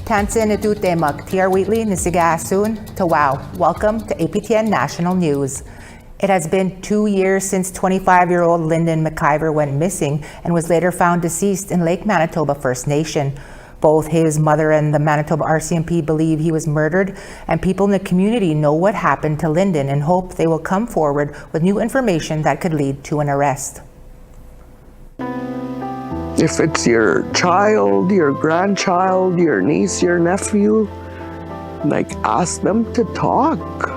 Tansin Itutemak, Tiar Wheatley, Nisiga Asun, Tawau. Welcome to APTN National News. It has been 2 years since 25-year-old Lyndon McIvor went missing and was later found deceased in Lake Manitoba First Nation. Both his mother and the Manitoba RCMP believe he was murdered, and people in the community know what happened to Lyndon and hope they will come forward with new information that could lead to an arrest. If it's your child, your grandchild, your niece, your nephew, ask them to talk.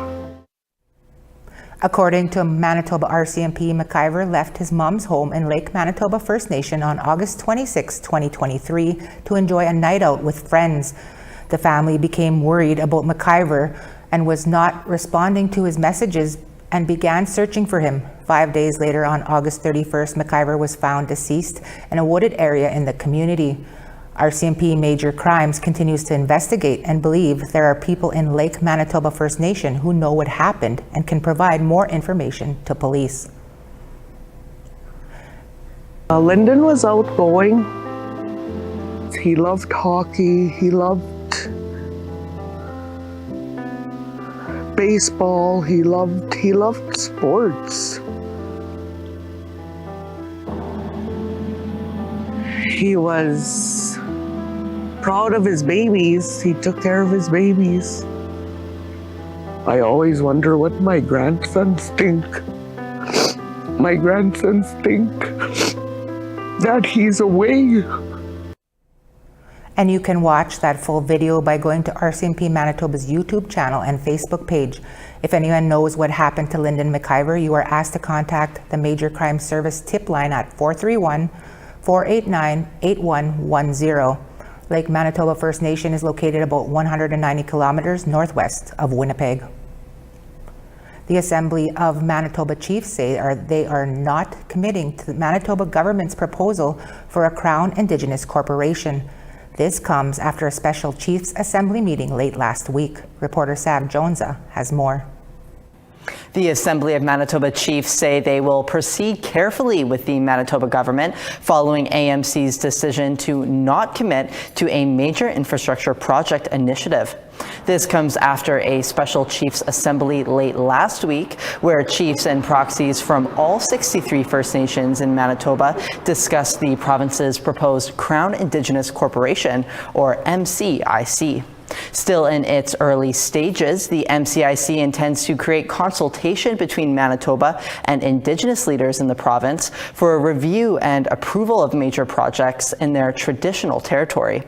According to Manitoba RCMP, McIvor left his mom's home in Lake Manitoba First Nation on August 26, 2023 to enjoy a night out with friends. The family became worried about McIvor and was not responding to his messages and began searching for him. 5 days later, on August 31st, McIvor was found deceased in a wooded area in the community. RCMP Major Crimes continues to investigate and believe there are people in Lake Manitoba First Nation who know what happened and can provide more information to police. Lyndon was outgoing. He loved hockey. He loved baseball. He loved sports. He was proud of his babies. He took care of his babies. I always wonder what my grandsons think. My grandsons think that he's away. And you can watch that full video by going to RCMP Manitoba's YouTube channel and Facebook page. If anyone knows what happened to Lyndon McIvor, you are asked to contact the Major Crime Service tip line at 431-489-8110. Lake Manitoba First Nation is located about 190 kilometers northwest of Winnipeg. The Assembly of Manitoba Chiefs say they are not committing to the Manitoba government's proposal for a Crown-Indigenous corporation. This comes after a special Chiefs Assembly meeting late last week. Reporter Sav Jonza has more. The Assembly of Manitoba Chiefs say they will proceed carefully with the Manitoba government following AMC's decision to not commit to a major infrastructure project initiative. This comes after a special Chiefs Assembly late last week, where chiefs and proxies from all 63 First Nations in Manitoba discussed the province's proposed Crown-Indigenous Corporation, or MCIC. Still in its early stages, the MCIC intends to create consultation between Manitoba and Indigenous leaders in the province for a review and approval of major projects in their traditional territory.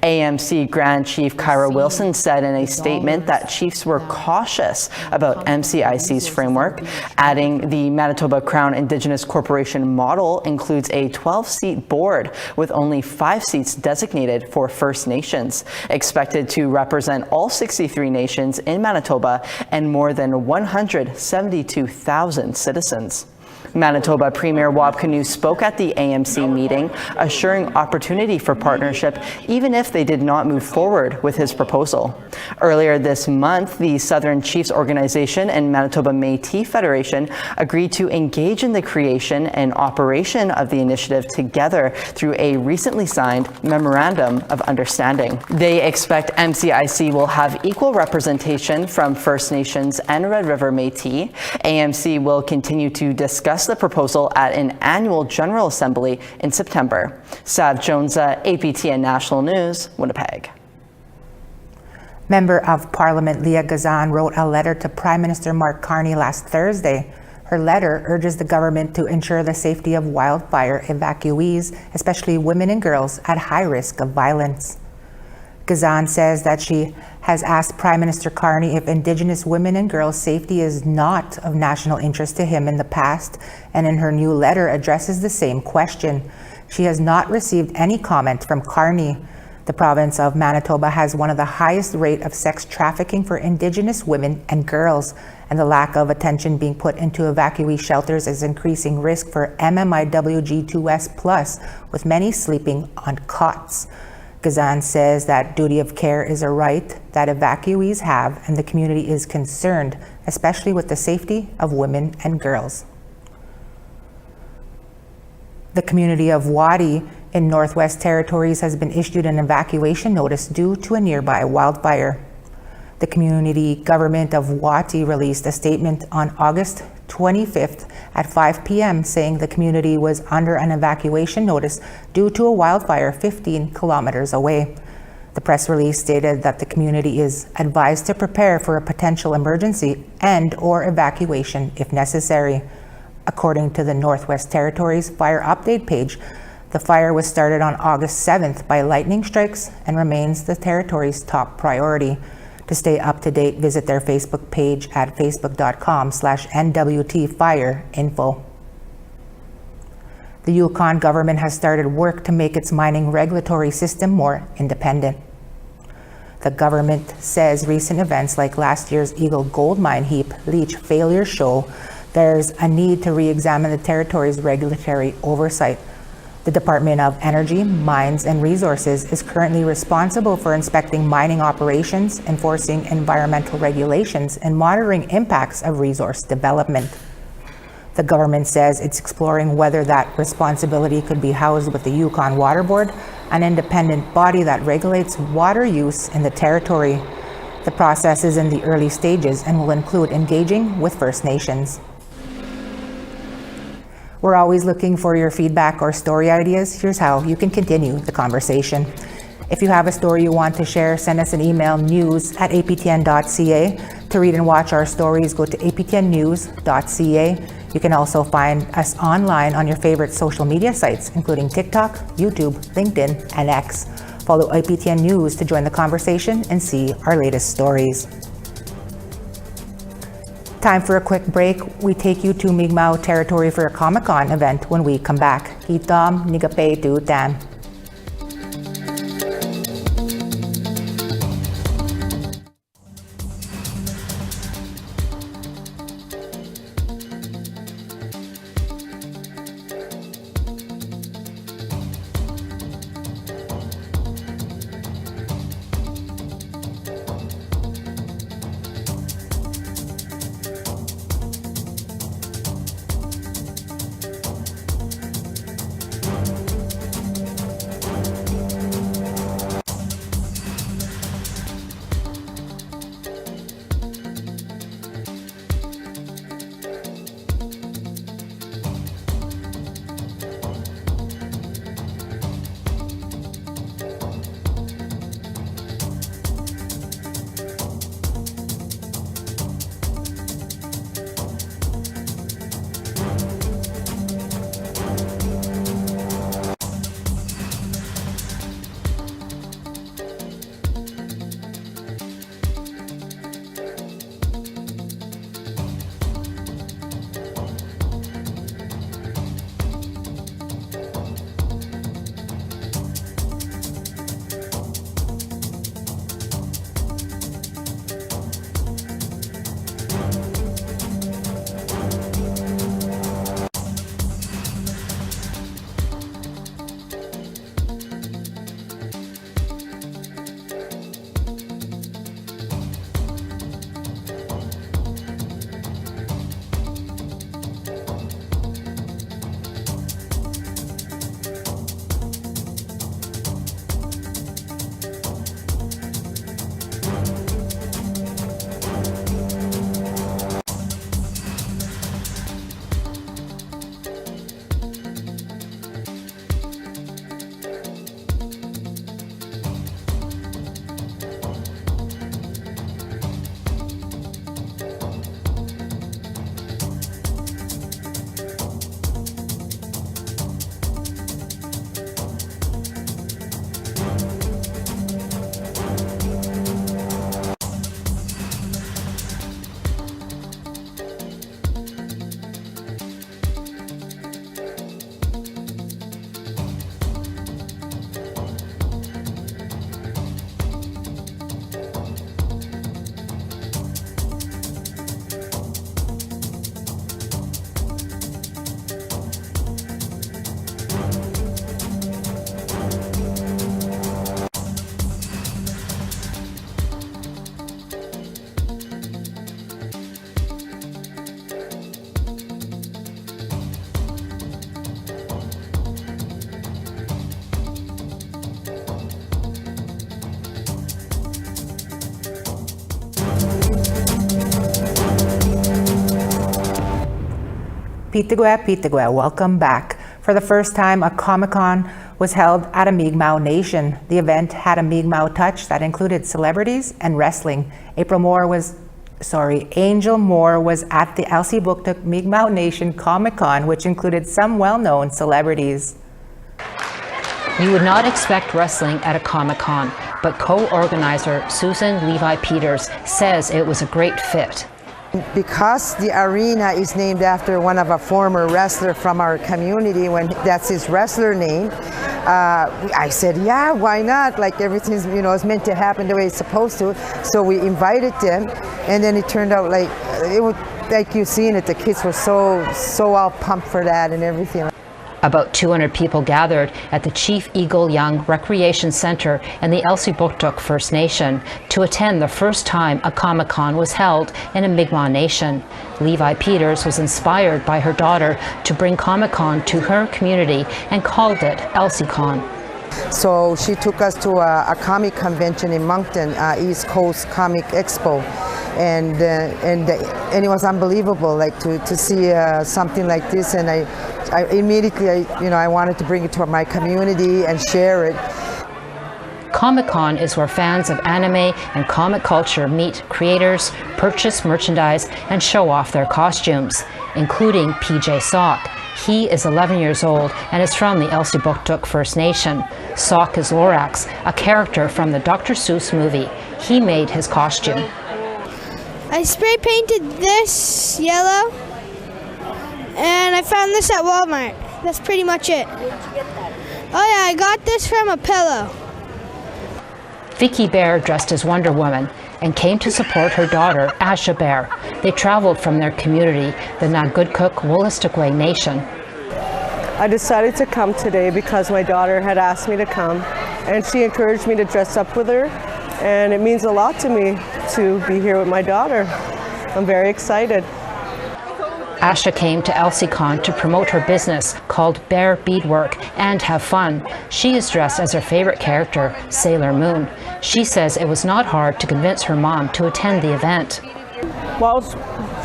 AMC Grand Chief Kyra Wilson said in a statement that chiefs were cautious about MCIC's framework, adding the Manitoba Crown-Indigenous Corporation model includes a 12-seat board with only 5 seats designated for First Nations, expected to represent all 63 nations in Manitoba and more than 172,000 citizens. Manitoba Premier Wab Kinew spoke at the AMC meeting, assuring opportunity for partnership even if they did not move forward with his proposal. Earlier this month, the Southern Chiefs Organization and Manitoba Métis Federation agreed to engage in the creation and operation of the initiative together through a recently signed Memorandum of Understanding. They expect MCIC will have equal representation from First Nations and Red River Métis. AMC will continue to discuss the proposal at an annual General Assembly in September. Sav Jonza, APTN National News, Winnipeg. Member of Parliament Leah Gazan wrote a letter to Prime Minister Mark Carney last Thursday. Her letter urges the government to ensure the safety of wildfire evacuees, especially women and girls at high risk of violence. Gazan says that she has asked Prime Minister Carney if Indigenous women and girls' safety is not of national interest to him in the past, and in her new letter addresses the same question. She has not received any comment from Carney. The province of Manitoba has one of the highest rate of sex trafficking for Indigenous women and girls, and the lack of attention being put into evacuee shelters is increasing risk for MMIWG2S+, with many sleeping on cots. Gazan says that duty of care is a right that evacuees have, and the community is concerned, especially with the safety of women and girls. The community of Whati in Northwest Territories has been issued an evacuation notice due to a nearby wildfire. The community government of Whati released a statement on August 25th at 5 p.m. saying the community was under an evacuation notice due to a wildfire 15 kilometers away. The press release stated that the community is advised to prepare for a potential emergency and/or evacuation if necessary. According to the Northwest Territories fire update page, the fire was started on August 7th by lightning strikes and remains the territory's top priority. To stay up to date, visit their Facebook page at facebook.com/NWTFireInfo. The Yukon government has started work to make its mining regulatory system more independent. The government says recent events like last year's Eagle gold mine heap leach failures show there's a need to re-examine the territory's regulatory oversight. The Department of Energy, Mines and Resources is currently responsible for inspecting mining operations, enforcing environmental regulations, and monitoring impacts of resource development. The government says it's exploring whether that responsibility could be housed with the Yukon Water Board, an independent body that regulates water use in the territory. The process is in the early stages and will include engaging with First Nations. We're always looking for your feedback or story ideas. Here's how you can continue the conversation. If you have a story you want to share, send us an email, news@aptn.ca. To read and watch our stories, go to aptnnews.ca. You can also find us online on your favorite social media sites, including TikTok, YouTube, LinkedIn, and X. Follow APTN News to join the conversation and see our latest stories. Time for a quick break. We take you to Mi'kmaq territory for a Comic-Con event when we come back. Hitam Nigape Tu Tan. Pitigwe, Pitigwe, welcome back. For the first time, a Comic-Con was held at a Mi'kmaq Nation. The event had a Mi'kmaq touch that included celebrities and wrestling. Angel Moore was at the Elsie Buktuk Mi'kmaq Nation Comic-Con, which included some well-known celebrities. You would not expect wrestling at a Comic-Con, but co-organizer Susan Levi-Peters says it was a great fit. Because the arena is named after one of a former wrestler from our community, when that's his wrestler name, I said, yeah, why not? Like everything's, is meant to happen the way it's supposed to. So we invited them, and then it turned out like you've seen it. The kids were so all pumped for that and everything. About 200 people gathered at the Chief Eagle Young Recreation Center in the Elsie Buktuk First Nation to attend the first time a Comic-Con was held in a Mi'kmaq Nation. Levi Peters was inspired by her daughter to bring Comic-Con to her community and called it ElsieCon. So she took us to a comic convention in Moncton, East Coast Comic Expo. And it was unbelievable, like to see something like this, and I immediately, I wanted to bring it to my community and share it. Comic-Con is where fans of anime and comic culture meet creators, purchase merchandise, and show off their costumes, including PJ Sock. He is 11 years old and is from the Elsie Buktuk First Nation. Sock is Lorax, a character from the Dr. Seuss movie. He made his costume. I spray painted this yellow, and I found this at Walmart. That's pretty much it. Where did you get that? Oh yeah, I got this from a pillow. Vicky Bear dressed as Wonder Woman and came to support her daughter, Asha Bear. They traveled from their community, the Nagudkuk Wolastoqey Nation. I decided to come today because my daughter had asked me to come, and she encouraged me to dress up with her. And it means a lot to me to be here with my daughter. I'm very excited. Asha came to ElsieCon to promote her business called Bear Beadwork and have fun. She is dressed as her favorite character, Sailor Moon. She says it was not hard to convince her mom to attend the event. Well,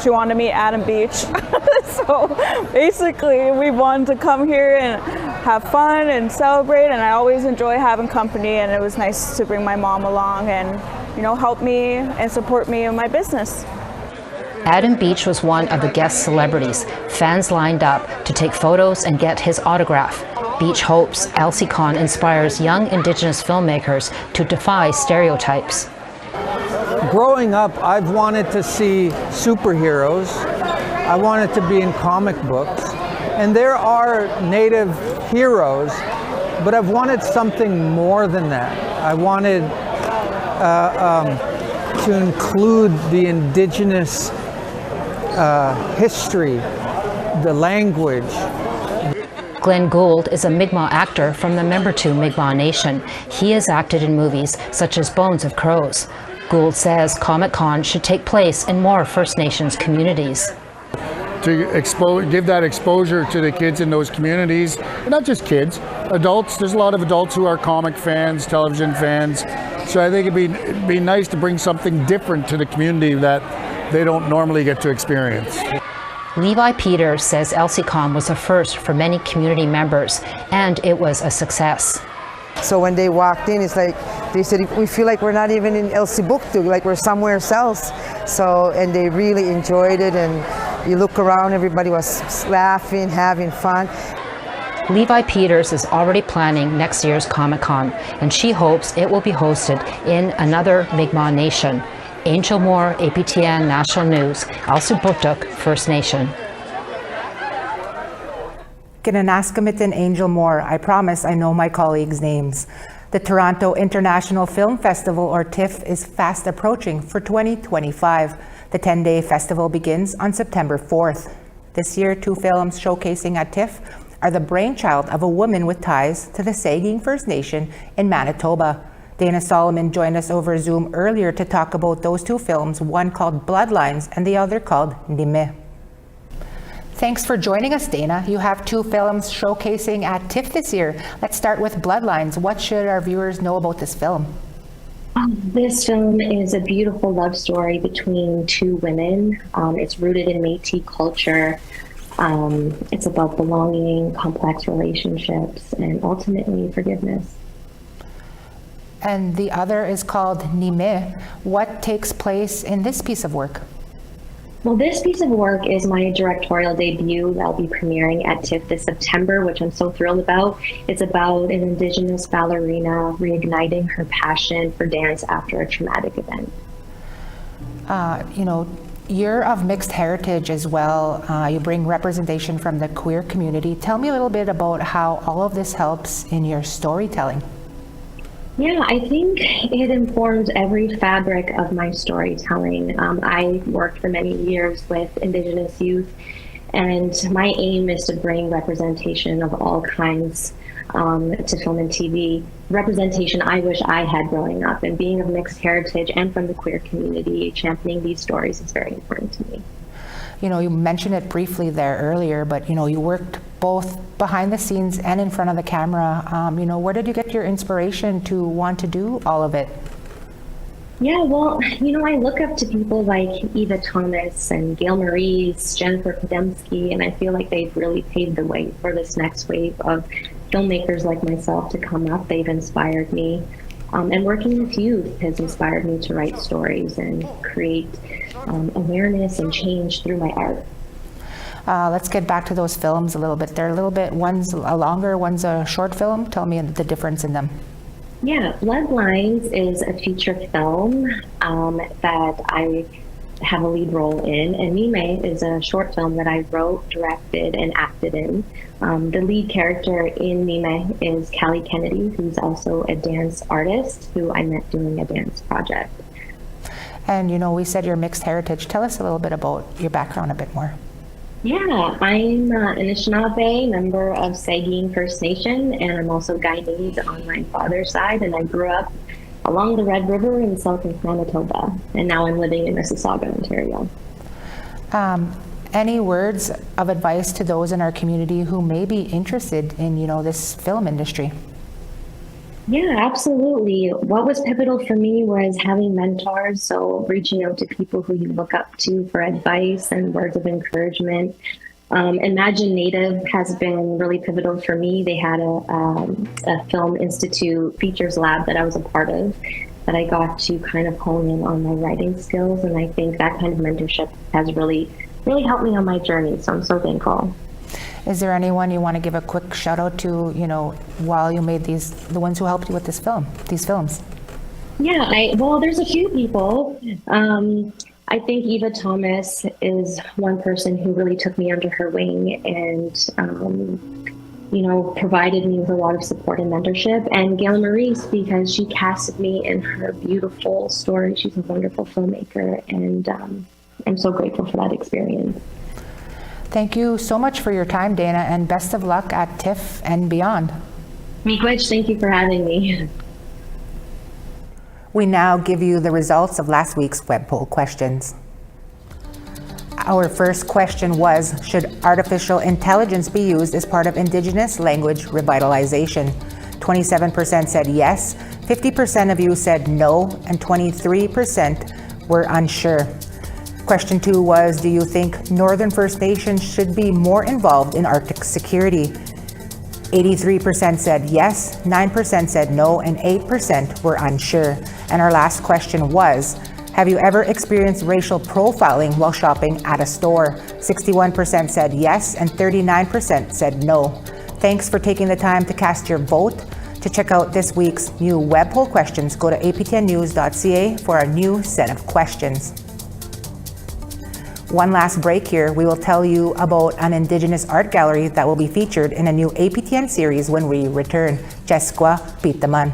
she wanted to meet Adam Beach. So basically we wanted to come here and have fun and celebrate, and I always enjoy having company, and it was nice to bring my mom along and help me and support me in my business. Adam Beach was one of the guest celebrities. Fans lined up to take photos and get his autograph. Beach hopes ElsieCon inspires young Indigenous filmmakers to defy stereotypes. Growing up, I've wanted to see superheroes. I wanted to be in comic books. And there are Native heroes, but I've wanted something more than that. I wanted to include the Indigenous history, the language. Glenn Gould is a Mi'kmaq actor from the Membertou Mi'kmaq Nation. He has acted in movies such as Bones of Crows. Gould says Comic-Con should take place in more First Nations communities. To give that exposure to the kids in those communities, not just kids, adults. There's a lot of adults who are comic fans, television fans. So I think it'd be nice to bring something different to the community that they don't normally get to experience. Levi Peters says ElsieCon was a first for many community members, and it was a success. So when they walked in, it's like they said, we feel like we're not even in Elsie Buktuk, like we're somewhere else. So, and they really enjoyed it, and you look around, everybody was laughing, having fun. Levi Peters is already planning next year's Comic-Con, and she hopes it will be hosted in another Mi'kmaq Nation. Angel Moore, APTN National News, Elsie Buktuk First Nation. Kinanaskamitin Angel Moore, I promise I know my colleagues' names. The Toronto International Film Festival, or TIFF, is fast approaching for 2025. The 10-day festival begins on September 4th. This year, 2 films showcasing at TIFF are the brainchild of a woman with ties to the Saging First Nation in Manitoba. Dana Solomon joined us over Zoom earlier to talk about those 2 films, one called Bloodlines and the other called Nime. Thanks for joining us, Dana. You have 2 films showcasing at TIFF this year. Let's start with Bloodlines. What should our viewers know about this film? This film is a beautiful love story between 2 women. It's rooted in Métis culture. It's about belonging, complex relationships, and ultimately forgiveness. And the other is called Nime. What takes place in this piece of work? Well, this piece of work is my directorial debut that'll be premiering at TIFF this September, which I'm so thrilled about. It's about an Indigenous ballerina reigniting her passion for dance after a traumatic event. You're of mixed heritage as well. You bring representation from the queer community. Tell me a little bit about how all of this helps in your storytelling. Yeah, I think it informs every fabric of my storytelling. I worked for many years with Indigenous youth, and my aim is to bring representation of all kinds to film and TV. Representation I wish I had growing up, and being of mixed heritage and from the queer community, championing these stories is very important to me. You mentioned it briefly there earlier, but you worked both behind the scenes and in front of the camera. Where did you get your inspiration to want to do all of it? Yeah, well, I look up to people like Eva Thomas and Gail Maurice, Jennifer Podemsky, and I feel like they've really paved the way for this next wave of filmmakers like myself to come up. They've inspired me. And working with youth has inspired me to write stories and create awareness and change through my art. Let's get back to those films a little bit. They're a little bit, one's a longer, one's a short film. Tell me the difference in them. Yeah, Bloodlines is a feature film that I have a lead role in, and Mime is a short film that I wrote, directed, and acted in. The lead character in Mime is Callie Kennedy, who's also a dance artist who I met doing a dance project. And we said you're mixed heritage. Tell us a little bit about your background a bit more. Yeah, I'm an Anishinaabe, member of Sagin First Nation, and I'm also Guyanese on my father's side, and I grew up along the Red River in southern Manitoba, and now I'm living in Mississauga, Ontario. Any words of advice to those in our community who may be interested in, this film industry? Yeah, absolutely. What was pivotal for me was having mentors, so reaching out to people who you look up to for advice and words of encouragement. Imagine Native has been really pivotal for me. They had a Film Institute features lab that I was a part of, that I got to kind of hone in on my writing skills, and I think that kind of mentorship has really helped me on my journey, so I'm so thankful. Is there anyone you want to give a quick shout out to, while you made the ones who helped you with these films? Yeah, well, there's a few people. I think Eva Thomas is one person who really took me under her wing and, provided me with a lot of support and mentorship. And Gail Maurice, because she casted me in her beautiful story. She's a wonderful filmmaker, and I'm so grateful for that experience. Thank you so much for your time, Dana, and best of luck at TIFF and beyond. Miigwech, thank you for having me. We now give you the results of last week's web poll questions. Our first question was, should artificial intelligence be used as part of Indigenous language revitalization? 27% said yes, 50% of you said no, and 23% were unsure. Question 2 was, do you think Northern First Nations should be more involved in Arctic security? 83% said yes, 9% said no, and 8% were unsure. And our last question was, have you ever experienced racial profiling while shopping at a store? 61% said yes, and 39% said no. Thanks for taking the time to cast your vote. To check out this week's new web poll questions, go to aptnnews.ca for a new set of questions. One last break here, we will tell you about an Indigenous art gallery that will be featured in a new APTN series when we return. Cheskwa Pitaman.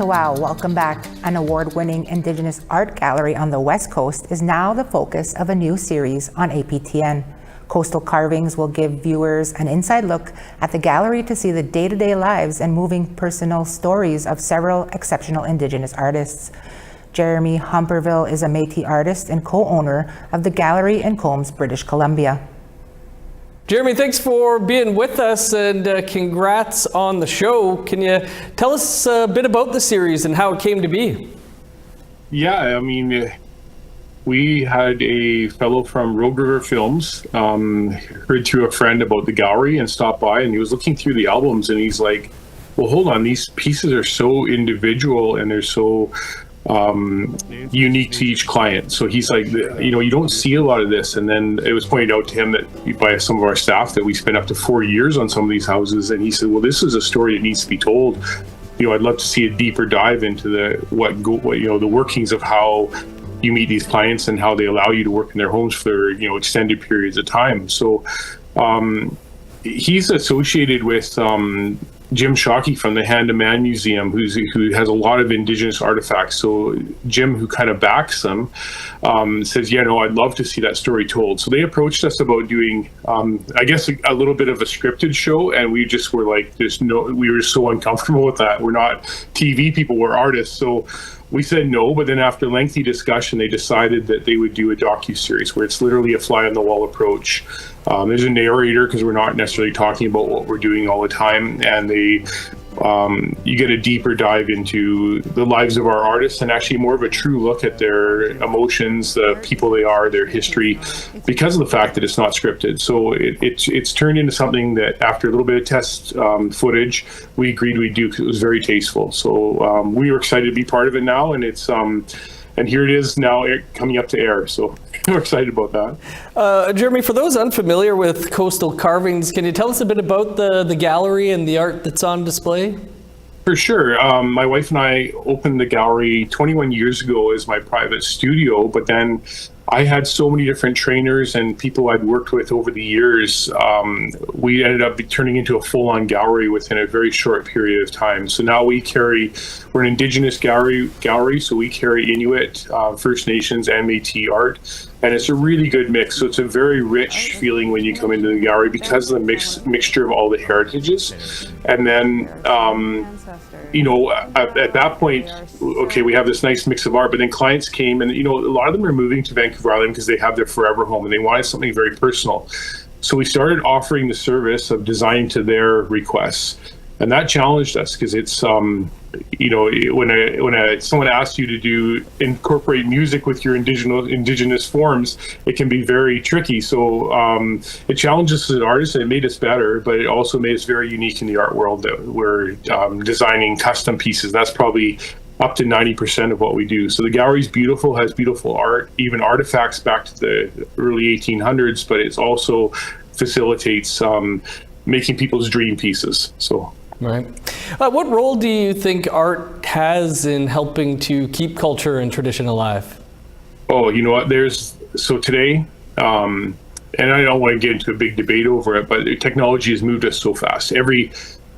Wow, welcome back. An award-winning Indigenous art gallery on the West Coast is now the focus of a new series on APTN. Coastal Carvings will give viewers an inside look at the gallery to see the day-to-day lives and moving personal stories of several exceptional Indigenous artists. Jeremy Humperville is a Métis artist and co-owner of the gallery in Combs, British Columbia. Jeremy, thanks for being with us, and congrats on the show. Can you tell us a bit about the series and how it came to be? Yeah, I mean, we had a fellow from Rogue River Films heard through a friend about the gallery and stopped by, and he was looking through the albums, and he's like, well, hold on, these pieces are so individual and they're so unique to each client. So he's like, you know, you don't see a lot of this. And then it was pointed out to him that by some of our staff that we spent up to 4 years on some of these houses. And he said, well, this is a story that needs to be told. You know, I'd love to see a deeper dive into the workings of how you meet these clients and how they allow you to work in their homes for, you know, extended periods of time. So he's associated with Jim Shockey from the Hand to Man Museum, who has a lot of Indigenous artifacts. So Jim, who kind of backs them, says, yeah, no, I'd love to see that story told. So they approached us about doing, I guess, a little bit of a scripted show, and we just were like, we were so uncomfortable with that. We're not TV people, we're artists. So we said no, but then after lengthy discussion, they decided that they would do a docuseries where it's literally a fly-on-the-wall approach. There's a narrator because we're not necessarily talking about what we're doing all the time, and you get a deeper dive into the lives of our artists and actually more of a true look at their emotions, the people they are, their history, because of the fact that it's not scripted. So it's turned into something that after a little bit of test footage, we agreed we'd do because it was very tasteful. So we were excited to be part of it now, and it's and here it is now coming up to air. So we're excited about that. Jeremy, for those unfamiliar with Coastal Carvings, can you tell us a bit about the gallery and the art that's on display? For sure. My wife and I opened the gallery 21 years ago as my private studio, but then I had so many different trainers and people I'd worked with over the years. We ended up turning into a full-on gallery within a very short period of time. So now we're an Indigenous gallery, so we carry Inuit, First Nations, and Métis art. And it's a really good mix. So it's a very rich feeling when you come into the gallery because of the mixture of all the heritages. And then, you know, at that point, okay, we have this nice mix of art, but then clients came and, you know, a lot of them are moving to Vancouver Island because they have their forever home and they wanted something very personal. So we started offering the service of designing to their requests. And that challenged us because it's, you know, when someone asks you to incorporate music with your indigenous forms, it can be very tricky. So it challenges us as artists, and it made us better, but it also made us very unique in the art world that we're designing custom pieces. That's probably up to 90% of what we do. So the gallery's beautiful, has beautiful art, even artifacts back to the early 1800s, but it also facilitates making people's dream pieces. So. Right. What role do you think art has in helping to keep culture and tradition alive? Oh, you know what? So today, and I don't want to get into a big debate over it, but technology has moved us so fast.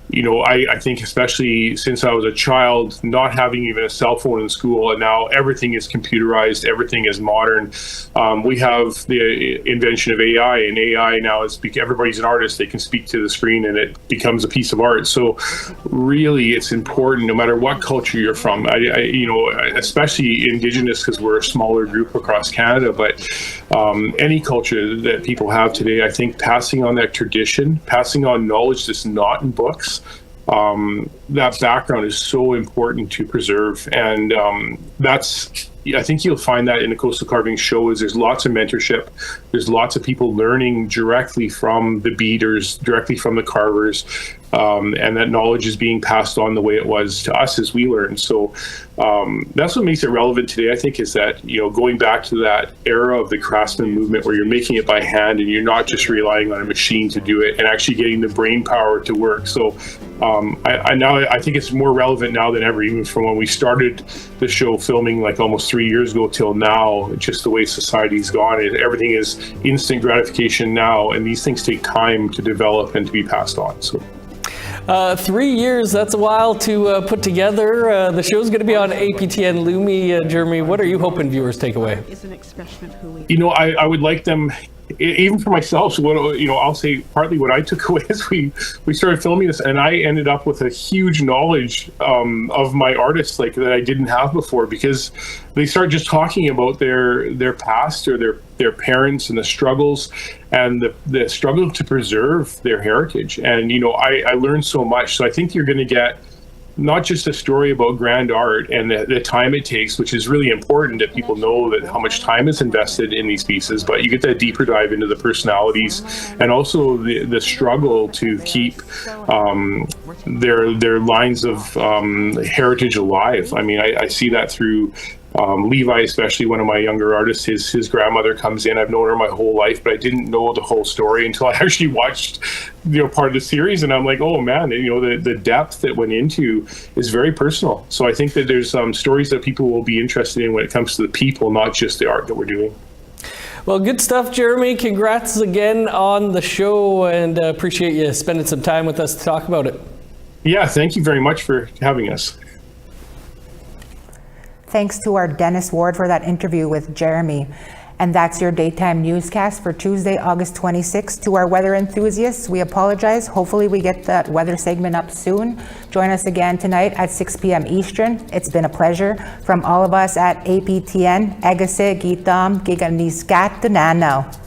You know, I think especially since I was a child, not having even a cell phone in school, and now everything is computerized, everything is modern. We have the invention of AI, and AI now is everybody's an artist. They can speak to the screen, and it becomes a piece of art. So, really, it's important, no matter what culture you're from. You know, especially Indigenous, because we're a smaller group across Canada, but any culture that people have today, I think passing on that tradition, passing on knowledge that's not in books. That background is so important to preserve, and I think you'll find that in the Coastal Carving show is there's lots of mentorship, there's lots of people learning directly from the beaters, directly from the carvers, and that knowledge is being passed on the way it was to us as we learned. So that's what makes it relevant today, I think, is that, you know, going back to that era of the craftsman movement where you're making it by hand and you're not just relying on a machine to do it and actually getting the brain power to work. So I think it's more relevant now than ever, even from when we started the show filming like almost 3 years ago till now. Just the way society's gone, everything is instant gratification now, and these things take time to develop and to be passed on. So 3 years, that's a while to put together. The show's going to be on APTN Lumi. Jeremy, what are you hoping viewers take away? You know, I would like them, even for myself, so what, you know, I'll say partly what I took away is we started filming this, and I ended up with a huge knowledge of my artists, like, that I didn't have before, because they start just talking about their past or their parents and the struggles and the struggle to preserve their heritage. And, you know, I learned so much. So I think you're going to get not just a story about grand art and the time it takes, which is really important that people know that how much time is invested in these pieces, but you get that deeper dive into the personalities and also the struggle to keep their lines of heritage alive. I mean, I see that through Levi, especially one of my younger artists. His grandmother comes in. I've known her my whole life, but I didn't know the whole story until I actually watched, you know, part of the series, and I'm like, oh man, you know, the depth that went into is very personal. So I think that there's stories that people will be interested in when it comes to the people, not just the art that we're doing. Well, good stuff, Jeremy. Congrats again on the show, and appreciate you spending some time with us to talk about it. Yeah, thank you very much for having us. Thanks to our Dennis Ward for that interview with Jeremy. And that's your daytime newscast for Tuesday, August 26th. To our weather enthusiasts, we apologize. Hopefully we get that weather segment up soon. Join us again tonight at 6 p.m. Eastern. It's been a pleasure. From all of us at APTN, Agase Gitam Giganiskat Nanao.